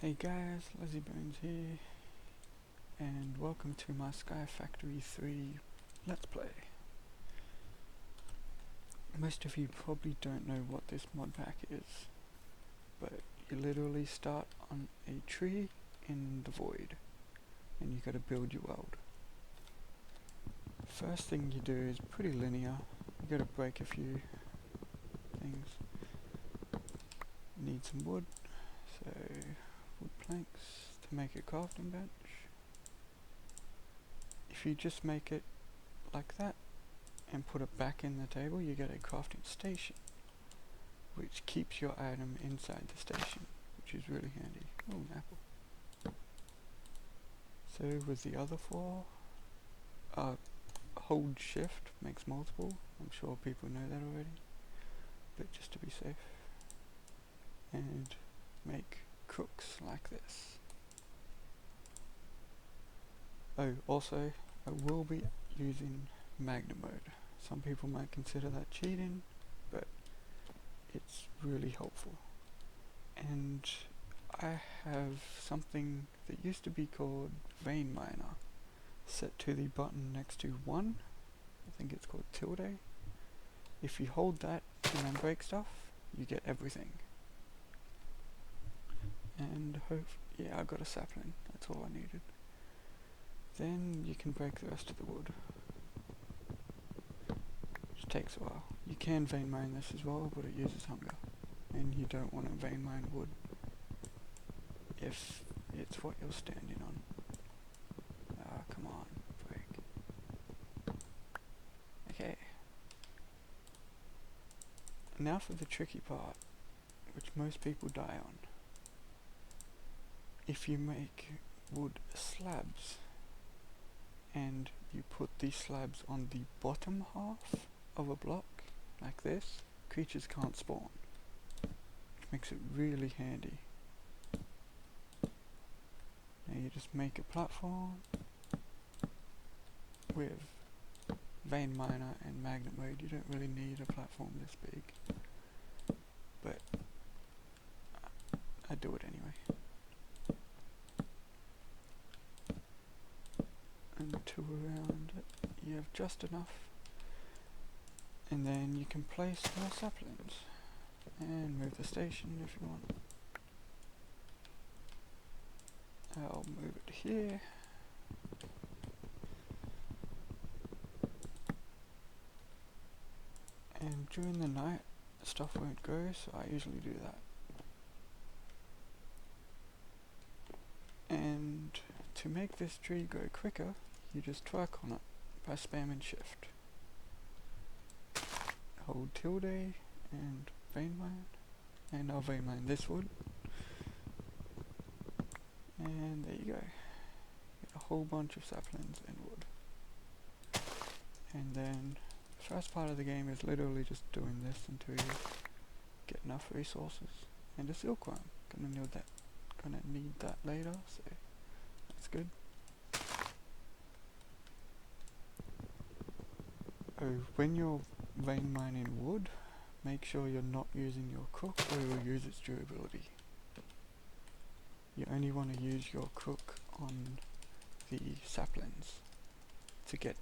Hey guys, LazyBones here, and welcome to my Sky Factory 3 Let's Play. Most of you probably don't know what this mod pack is, but you literally start on a tree in the void, and you gotta build your world. First thing you do is pretty linear. You gotta break a few things. You need some wood, so wood planks to make a crafting bench. If you just make it like that and put it back in the table, you get a crafting station, which keeps your item inside the station, which is really handy. Oh, an apple. So with the other four, hold shift makes multiple. I'm sure people know that already, but just to be safe. And make crooks like this. Oh, also, I will be using magnet mode. Some people might consider that cheating, but it's really helpful. And I have something that used to be called Vein Miner set to the button next to 1. I think it's called tilde. If you hold that and then break stuff, you get everything. And yeah, I got a sapling. That's all I needed. Then you can break the rest of the wood. Which takes a while. You can vein mine this as well, but it uses hunger. And you don't want to vein mine wood if it's what you're standing on. Ah, come on, break. Okay. Now for the tricky part, which most people die on. If you make wood slabs, and you put these slabs on the bottom half of a block, like this, creatures can't spawn, which makes it really handy. Now you just make a platform with vein miner and magnet mode. You don't really need a platform this big, but I do it anyway. And two around it, you have just enough, and then you can place more saplings and move the station if you want. I'll move it here. And during the night, stuff won't go, so I usually do that. And to make this tree go quicker, you just twerk on it by spamming shift. Hold tilde and vein mine, and I'll vein mine this wood. And there you go. Get a whole bunch of saplings and wood. And then the first part of the game is literally just doing this until you get enough resources. And a silkworm. Gonna need that later, so that's good. Oh, when you're vein mining wood, make sure you're not using your crook or you'll use its durability. You only want to use your crook on the saplings to get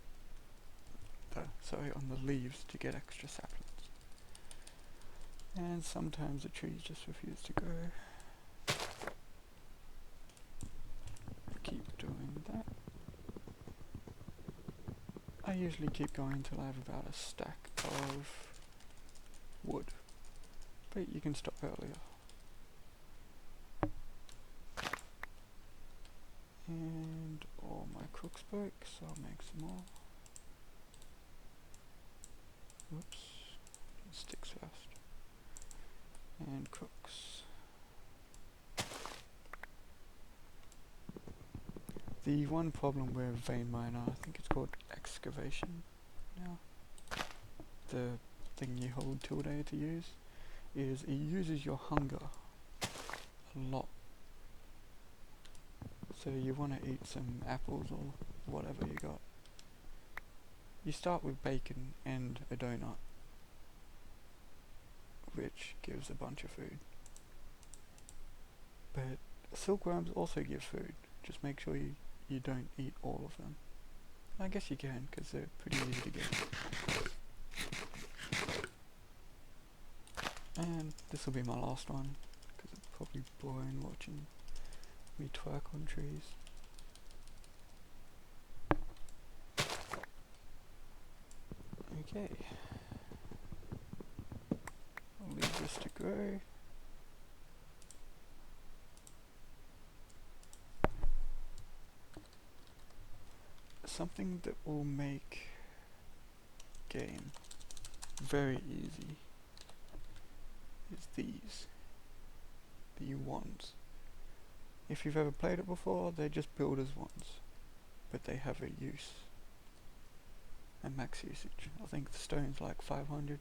on the leaves to get extra saplings. And sometimes the trees just refuse to go. Keep doing that. I usually keep going until I have about a stack of wood, but you can stop earlier. And all my crooks broke, so I'll make some more. Whoops, sticks first. And crooks. The one problem with vein miner, I think it's called excavation now, the thing you hold tilde to use, is it uses your hunger a lot. So you want to eat some apples or whatever you got. You start with bacon and a donut, which gives a bunch of food. But Silkworms also give food, just make sure you don't eat all of them. I guess you can, because they're pretty easy to get. And this will be my last one, because it's probably boring watching me twerk on trees. Okay. I'll leave this to grow. Something that will make game very easy is these. The wands. If you've ever played it before, they're just builder's wands, but they have a use. A max usage. I think the stone's like 500.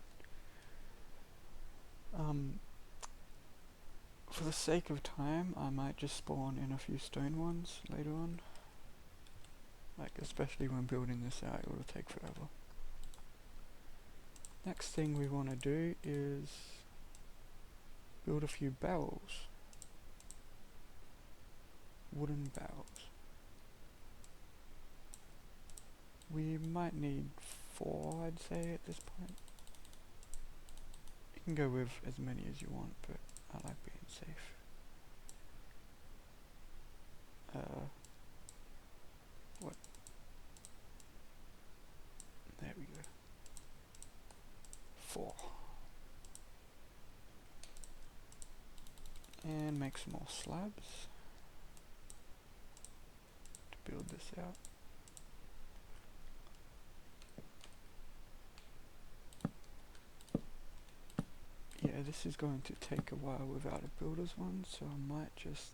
For the sake of time, I might just spawn in a few stone ones later on. Like, especially when building this out, it will take forever. Next thing we want to do is build a few barrels. Wooden barrels. We might need 4, I'd say, at this point. You can go with as many as you want, but I like being safe. What? There we go. 4. And make some more slabs to build this out. Yeah, this is going to take a while without a builder's one, so I might just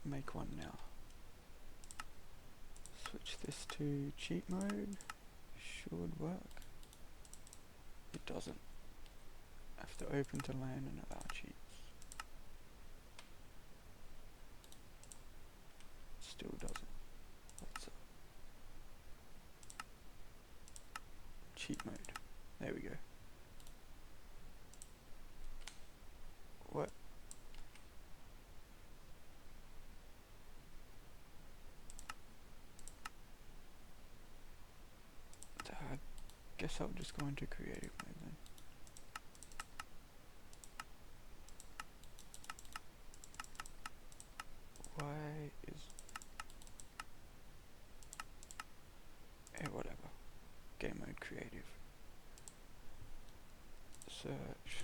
make one now. Switch this to cheat mode. Should work. It doesn't. I have to open to land and allow cheats. Still doesn't. What's up? Cheat mode. There we go. What? I guess I'll just go into creative mode then. Why is... whatever. Game mode creative. Search.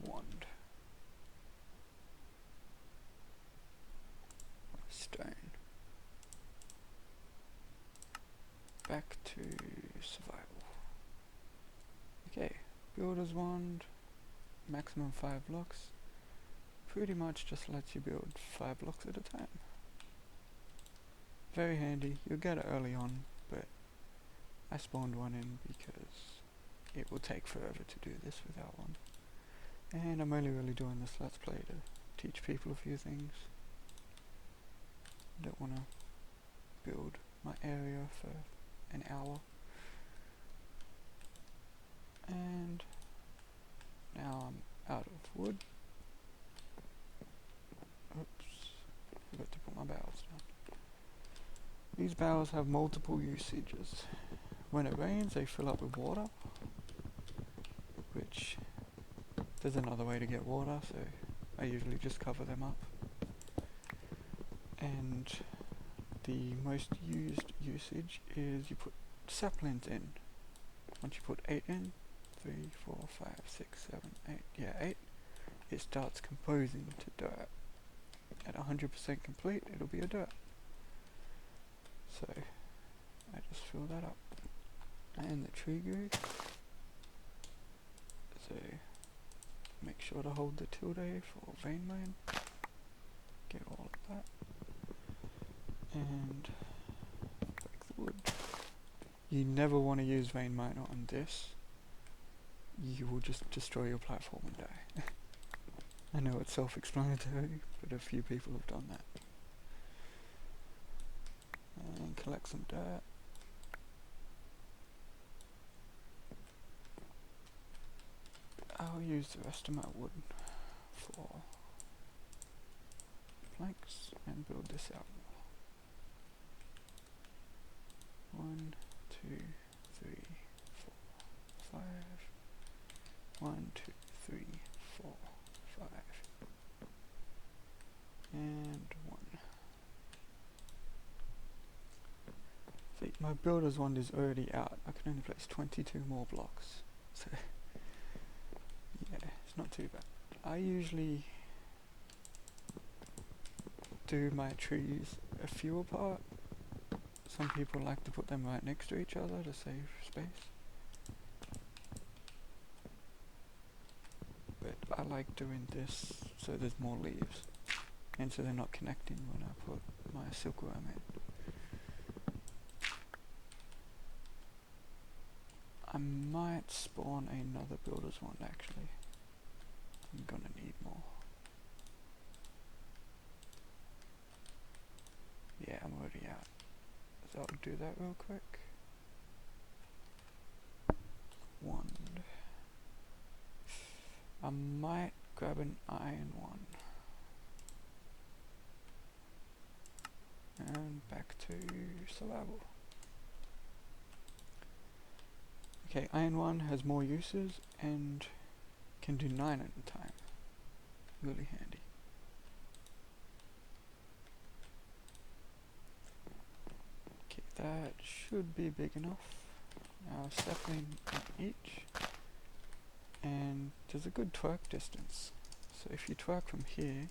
Wand. Stone. Back to survival. Okay, builder's wand, maximum 5 blocks. Pretty much just lets you build 5 blocks at a time. Very handy. You'll get it early on, but I spawned one in because it will take forever to do this without one. And I'm only really doing this let's play to teach people a few things. I don't want to build my area for an hour. And now I'm out of wood. Oops, forgot to put my barrels down. These barrels have multiple usages. When it rains, they fill up with water, which there's another way to get water, so I usually just cover them up. And the most used usage is you put saplings in. Once you put 8 in, 3, 4, 5, 6, 7, 8, yeah 8, it starts composing to dirt. At 100% complete, it'll be a dirt. So, I just fill that up. And the tree grid. So, make sure to hold the tilde for vein mine. Get all of that. And break the wood. You never want to use vein miner on this. You will just destroy your platform and die. I know it's self-explanatory, but a few people have done that. And collect some dirt. I'll use the rest of my wood for planks and build this out more. 1, 2, 3, 4, 5. 1, 2, 3, 4, 5. And 1. See, my builder's wand is already out. I can only place 22 more blocks. So, yeah, it's not too bad. I usually do my trees a few apart. Some people like to put them right next to each other to save space. But I like doing this so there's more leaves. And so they're not connecting when I put my silkworm in. I might spawn another builder's wand actually. I'm gonna need more. Yeah, I'm already out. So I'll do that real quick. Wand. I might grab an iron one. And back to survival. Okay, iron one has more uses and can do 9 at a time. Really handy. Okay, that should be big enough. Now sapling in each. And there's a good twerk distance. So if you twerk from here,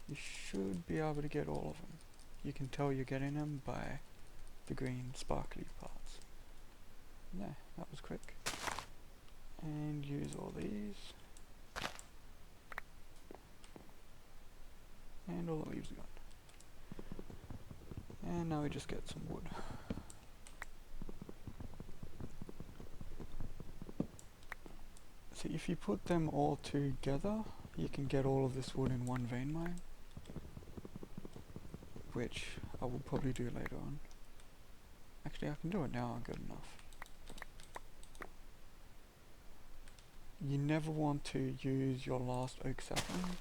you should be able to get all of them. You can tell you're getting them by the green sparkly parts. Yeah, that was quick. And use all these. And all the leaves are gone. And now we just get some wood. So if you put them all together, you can get all of this wood in one vein mine. Which I will probably do later on. Actually, I can do it now, good enough. You never want to use your last oak sapling,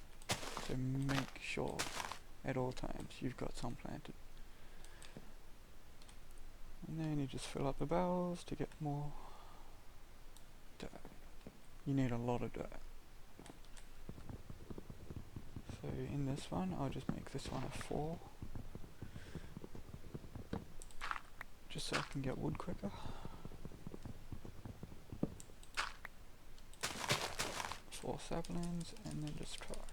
so make sure at all times you've got some planted. And then you just fill up the barrels to get more dirt. You need a lot of dirt. So in this one, I'll just make this one a 4. Just so I can get wood quicker. 4 saplings and then just truck.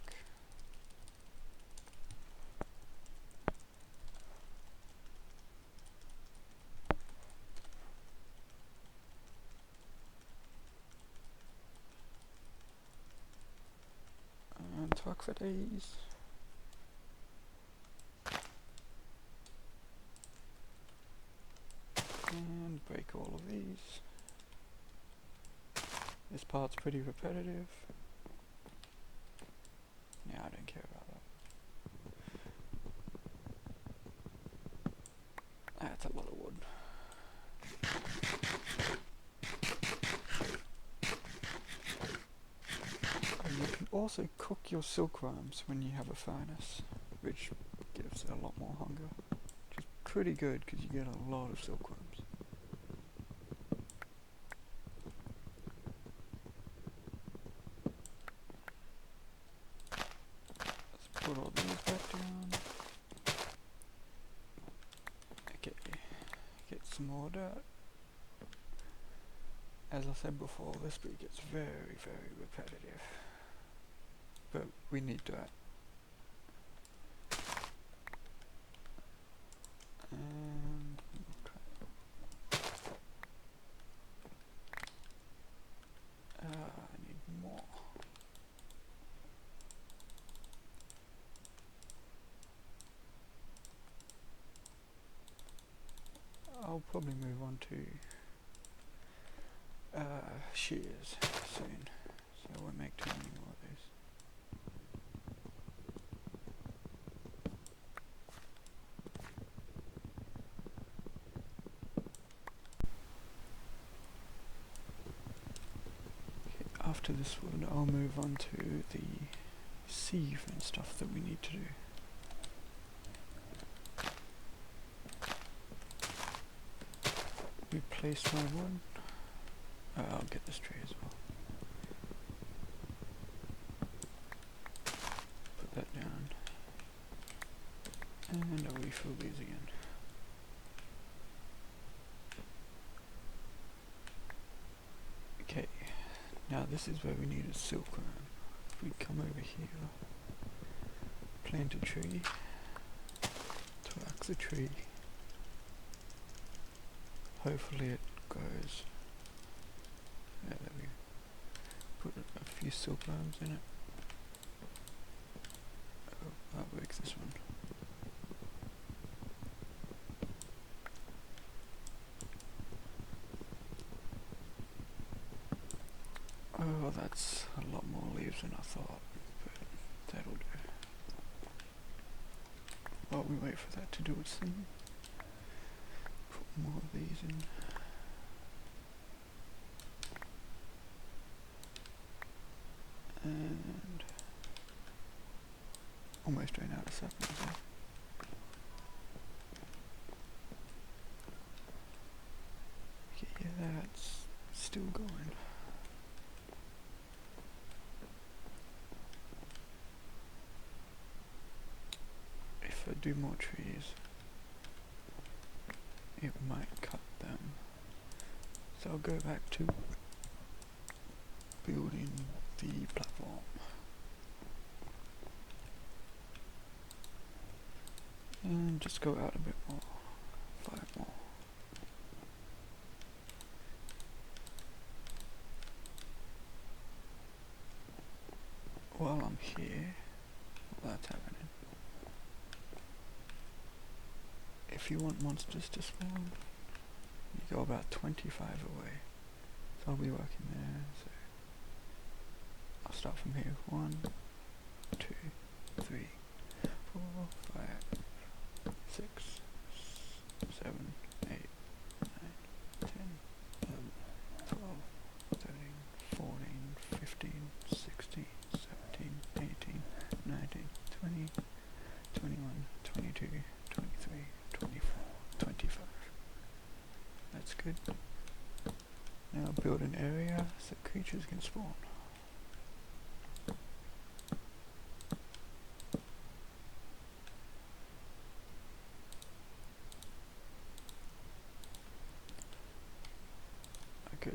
And truck for days. And break all of these. This part's pretty repetitive. Yeah, I don't care about that. That's a lot of wood. And you can also cook your silkworms when you have a furnace, which gives it a lot more hunger. Which is pretty good because you get a lot of silkworms. Put all these back down. Okay, get some more dirt. As I said before, this bit gets very, very repetitive. But we need dirt. And I need more. I'll probably move on to shears soon, so I won't make too many more of these. Okay, after this wood, I'll move on to the sieve and stuff that we need to do. place my wood. I'll get this tree as well. Put that down. And I'll refill these again. Okay, now this is where we need a silkworm. If we come over here, plant a tree, twax a tree, hopefully it goes. Yeah, there we go. Put a few silkworms in it. Oh, that works, this one. Oh, that's a lot more leaves than I thought, but that'll do. While we wait for that to do its thing, put more of these in. And almost ran out of saplings there. Okay, yeah, that's still going. If I do more trees, it might cut them. So I'll go back to building the platform. And just go out a bit more. 5 more. While I'm here, while that's happening, if you want monsters to spawn, you go about 25 away. So I'll be working there, so I'll start from here. 1, 2, 3, 4, 5, 6, 7, 8, 9, 10, 11, 12, 13, 14, 15, 16, 17, 18, 19, 20, 21, 22, 23, 24, 25. That's good. Now build an area so creatures can spawn. Okay,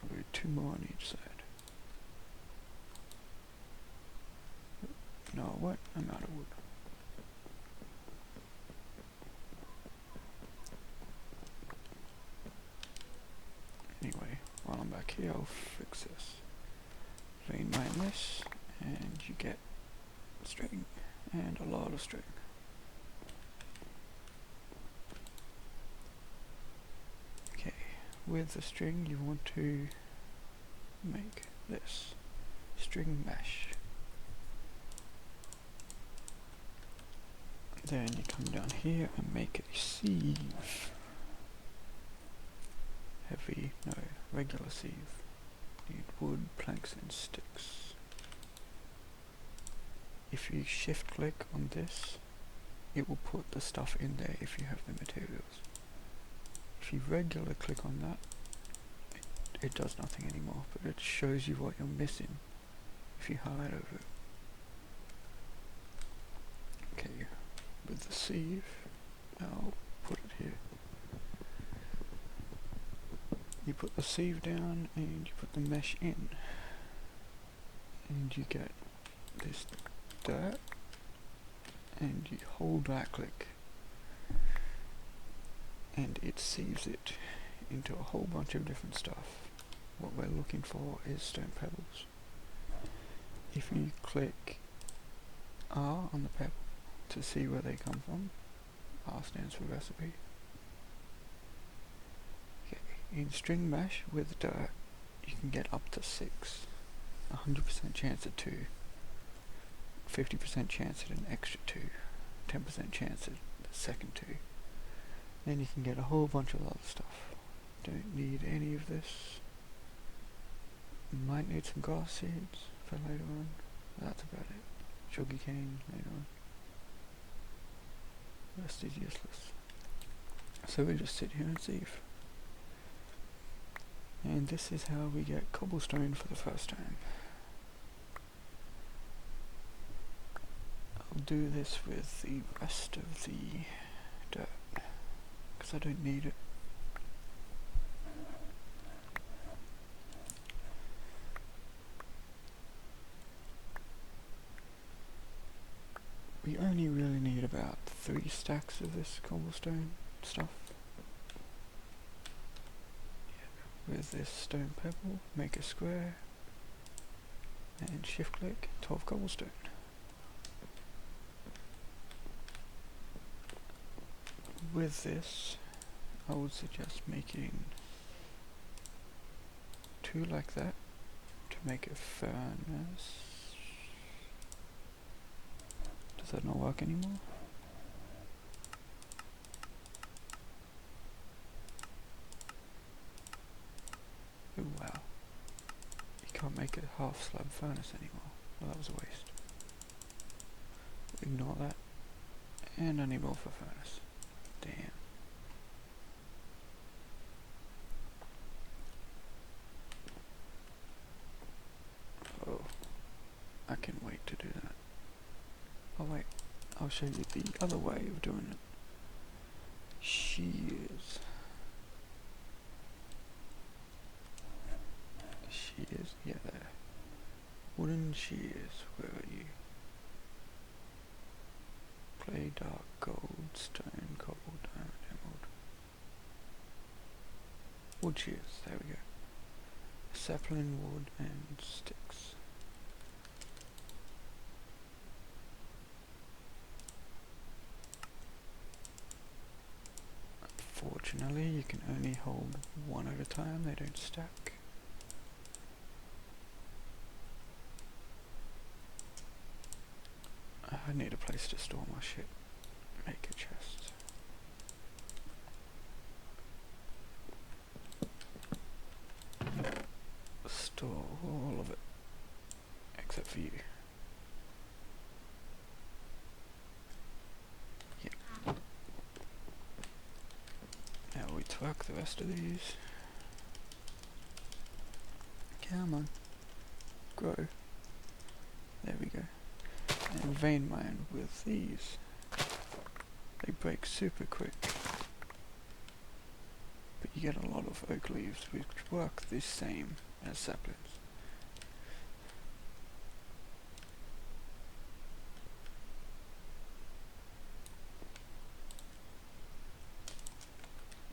I'll do 2 more on each side. No, what? I'm out of wood. Anyway, while I'm back here, I'll fix this. Vein mine this, and you get string, and a lot of string. Okay, with the string you want to make this string mesh. Then you come down here and make a sieve. Heavy, no, regular sieve. Need wood, planks and sticks. If you shift click on this, it will put the stuff in there if you have the materials. If you regular click on that, it does nothing anymore, but it shows you what you're missing if you highlight over it. Okay, with the sieve, I'll put it here. You put the sieve down and you put the mesh in, and you get this dirt, and you hold right click and it sieves it into a whole bunch of different stuff. What we're looking for is stone pebbles. If you click R on the pebble to see where they come from, R stands for recipe. Okay. In string mesh with dirt, you can get up to 6. 100% chance at 2. 50% chance at an extra 2. 10% chance at the second 2. Then you can get a whole bunch of other stuff. Don't need any of this. Might need some grass seeds for later on. That's about it. Sugar cane later on. The rest is useless. So we just sit here and sieve. And this is how we get cobblestone for the first time. I'll do this with the rest of the dirt, because I don't need it. We only really need about 3 stacks of this cobblestone stuff. With this stone pebble, make a square, and shift click, 12 cobblestone. With this, I would suggest making 2 like that to make a furnace. Does that not work anymore? Oh wow. You can't make a half slab furnace anymore. Well, that was a waste. Ignore that. And I need more for furnace. Damn. Oh. I can wait to do that. Oh wait. I'll show you the other way of doing it. Shears. Shears, yeah, there. Wooden shears, where are you? Clay, dark, gold, stone, cobble, diamond, emerald. Wood shears, there we go. Sapling, wood, and sticks. Unfortunately, you can only hold one at a time, they don't stack. I need a place to store my shit. Make a chest. Store all of it. Except for you. Yep. Now we twerk the rest of these. Come on. Grow. There we go. And vein mine with these. They break super quick. But you get a lot of oak leaves which work the same as saplings.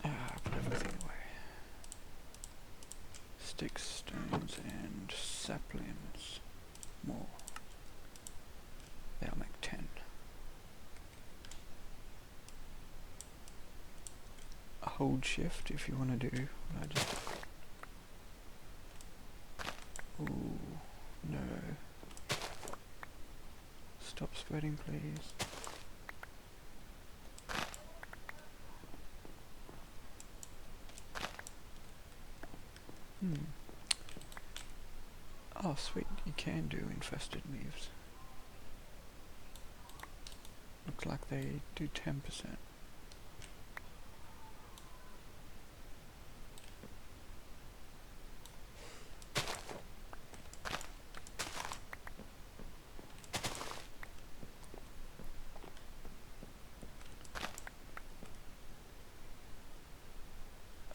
Put everything away. Sticks, stones, and saplings. More. That'll make 10. Hold shift if you want to do what I just did. Ooh, no. Stop spreading, please. Oh, sweet, you can do infested leaves. Looks like they do 10%.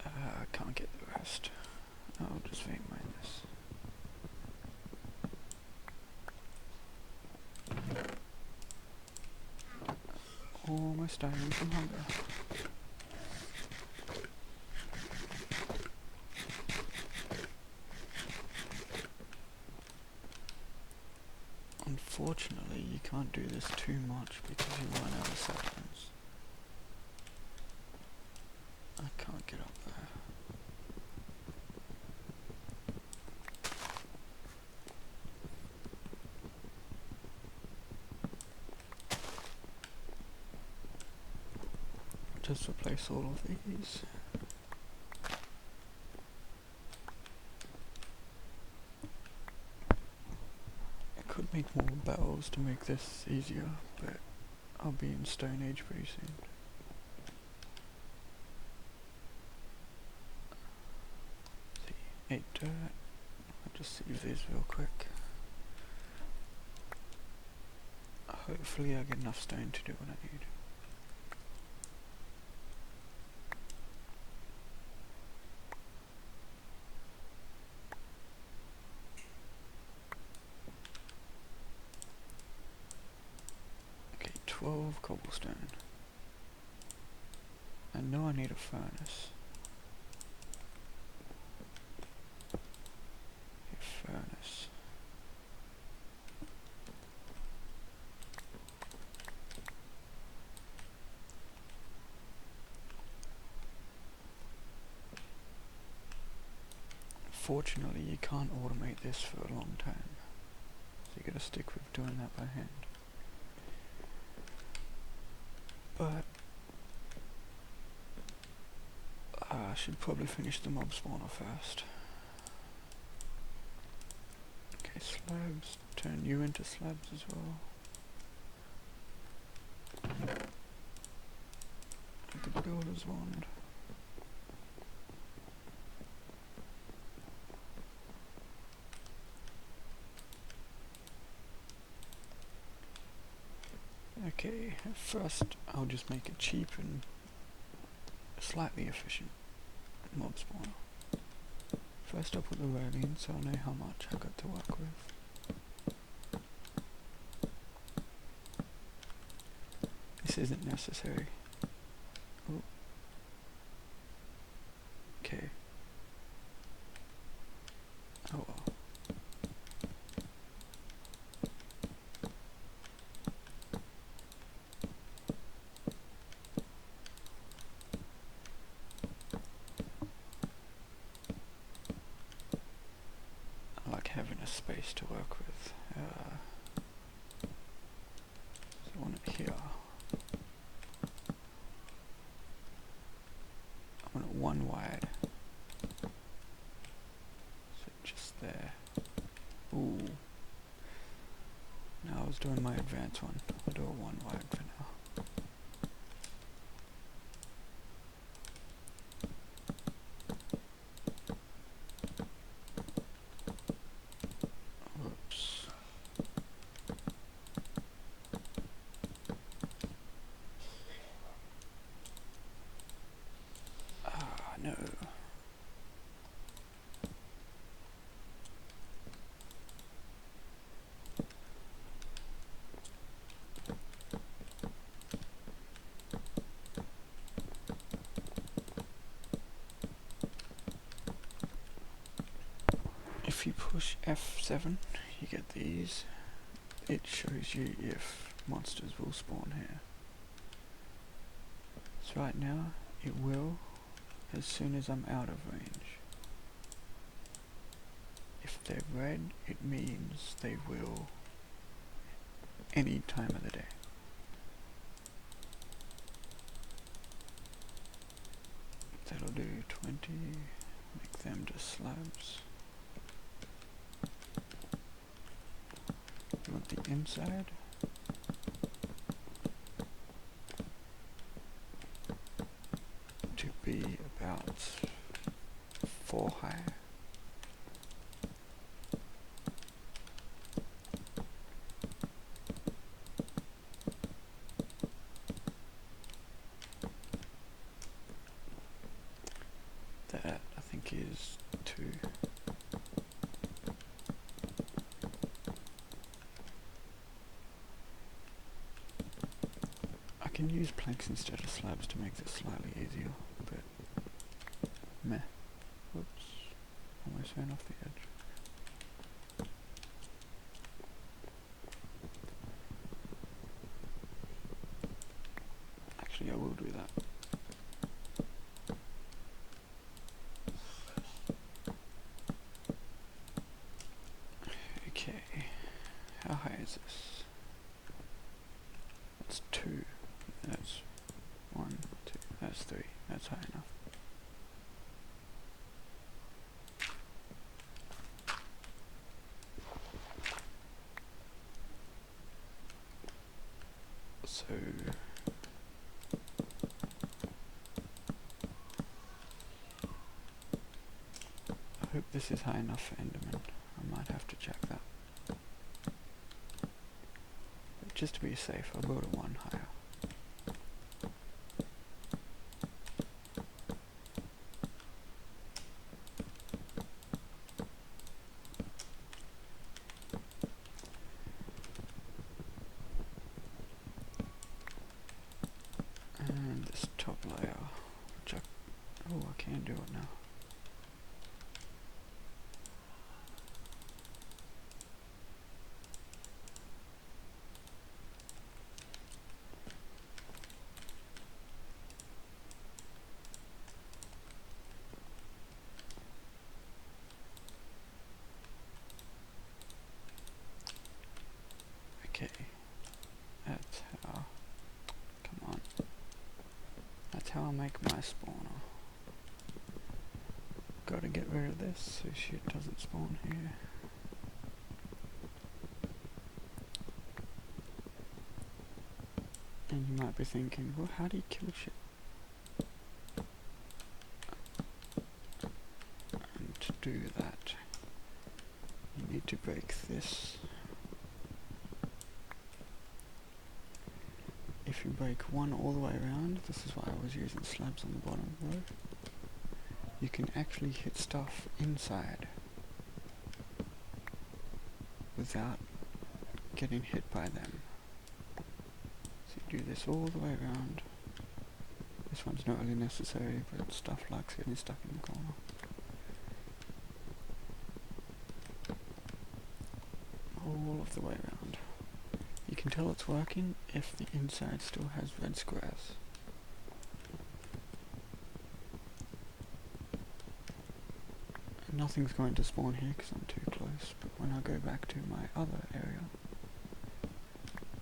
I can't get the rest. I'll just vein mine this. Almost dying from hunger. Unfortunately, you can't do this too much because you run out of saplings. I can't get up there. Just replace all of these. I could make more bells to make this easier, but I'll be in Stone Age pretty soon. See. 8 dirt. I'll just save these real quick. Hopefully I get enough stone to do what I need. Okay, 12 cobblestone. I know I need a furnace. A furnace. Fortunately, you can't automate this for a long time, so you gotta stick with doing that by hand. But I should probably finish the mob spawner first. Okay, slabs. Turn you into slabs as well. The builder's wand. Okay, first I'll just make it cheap and slightly efficient mob spawner. First I'll put the rail in so I know how much I've got to work with. This isn't necessary. Ooh. Okay. Oh well. I like having a space to work with. So I want it here. I want it one wide. So just there. Ooh. No, I was doing my advanced one. I'll do a one wide for now. Whoops. Ah, no. If you push F7, you get these. It shows you if monsters will spawn here. So right now, it will as soon as I'm out of range. If they're red, it means they will any time of the day. That'll do 20, make them just slabs. You want the inside? To be about 4 high. That I think is 2. I can use planks instead of slabs to make this slightly easier, but meh. Whoops, almost ran off the edge. Actually, I will do that. Okay, how high is this? That's 2. That's 1, 2. That's 3. That's high enough. So I hope this is high enough for Enderman. I might have to check that. But just to be safe, I'll go to one higher. And this top layer, which I can do it now. Okay, that's how, come on, that's how I make my spawner. Gotta get rid of this so shit doesn't spawn here. And you might be thinking, well, how do you kill shit? And to do that, you need to break this. If you break one all the way around, this is why I was using slabs on the bottom row, you can actually hit stuff inside without getting hit by them. So you do this all the way around. This one's not really necessary, but stuff likes getting stuck in the corner. All of the way around. You can tell it's working if the inside still has red squares. Nothing's going to spawn here because I'm too close, but when I go back to my other area,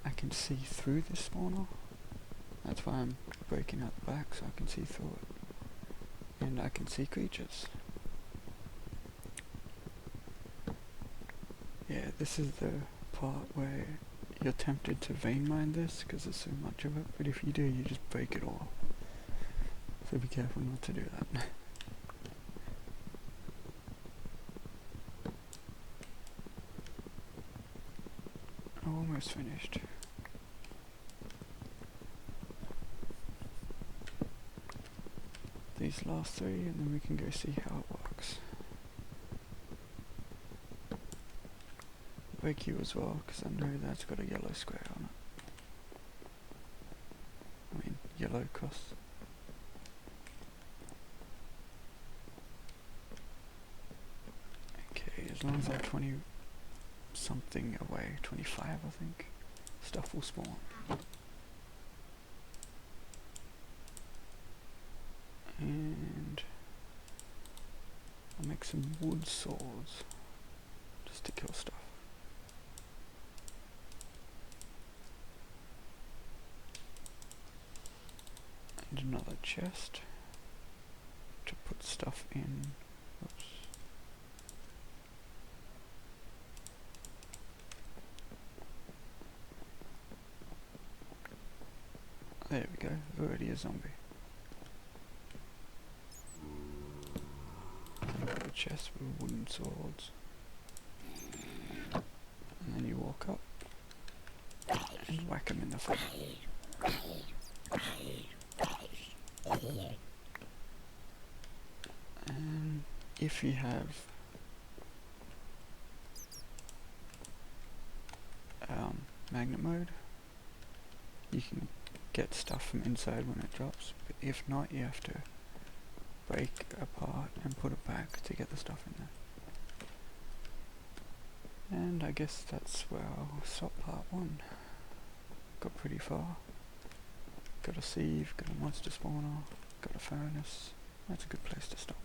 I can see through this spawner. That's why I'm breaking out the back, so I can see through it. And I can see creatures. Yeah, this is the part where you're tempted to vein mine this because there's so much of it, but if you do, you just break it all. So be careful not to do that. Almost finished. These last three, and then we can go see how it works. Break you as well, because I know that's got a yellow square on it. I mean, yellow cross. Okay, as long as I'm 20 something away, 25 I think, stuff will spawn. And I'll make some wood swords just to kill stuff. And another chest to put stuff in. Oops. There we go, already a zombie. A chest with wooden swords. And then you walk up and whack him in the foot. And if you have magnet mode, you can get stuff from inside when it drops, but if not, you have to break apart and put it back to get the stuff in there. And I guess that's where I'll stop part 1. Got pretty far. Got a sieve, got a monster spawner, got a furnace. That's a good place to stop.